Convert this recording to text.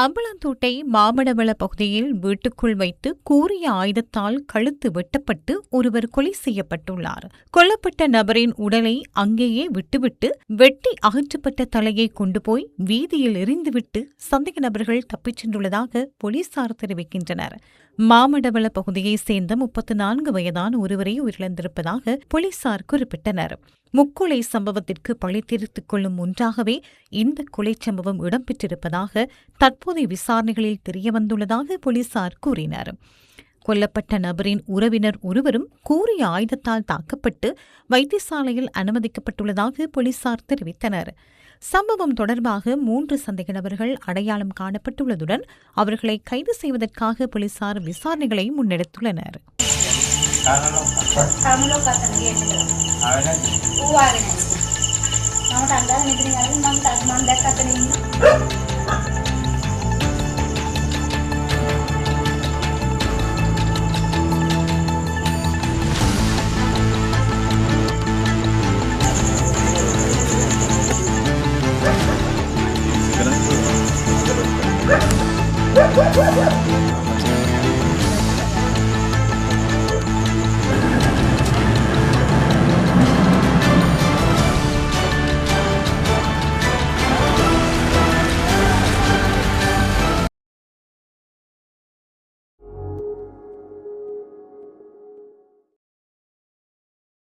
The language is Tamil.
அம்பலந்தோட்டை மாமடவள பகுதியில் வீட்டுக்குள் வைத்து கூரிய ஆயுதத்தால் கழுத்து வெட்டப்பட்டு ஒருவர் கொலை செய்யப்பட்டுள்ளார். கொல்லப்பட்ட நபரின் உடலை அங்கேயே விட்டுவிட்டு வெட்டி அகற்றப்பட்ட தலையை கொண்டு போய் வீதியில் எறிந்துவிட்டு சந்தேக நபர்கள் தப்பிச் சென்றுள்ளதாக போலீசார் தெரிவிக்கின்றனர். மாமடவள பகுதியைச் சேர்ந்த 34 வயதான ஒருவரை உயிரிழந்திருப்பதாக போலீசார் குறிப்பிட்டனர். முக்கொலை சம்பவத்திற்கு பழி தீர்த்துக் கொள்ளும் ஒன்றாகவே இந்த கொலை சம்பவம் இடம்பெற்றிருப்பதாக தற்போதைய விசாரணைகளில் தெரியவந்துள்ளதாக போலீசார் கூறினர். கொல்லப்பட்ட நபரின் உறவினர் ஒருவரும் கூரிய ஆயுதத்தால் தாக்கப்பட்டு வைத்தியசாலையில் அனுமதிக்கப்பட்டுள்ளதாக போலீசார் தெரிவித்தனர். சம்பவம் தொடர்பாக 3 சந்தேக நபர்கள் அடையாளம் காணப்பட்டுள்ளதுடன் அவர்களை கைது செய்வதற்காக போலீசார் விசாரணைகளை முன்னெடுத்துள்ளனர்.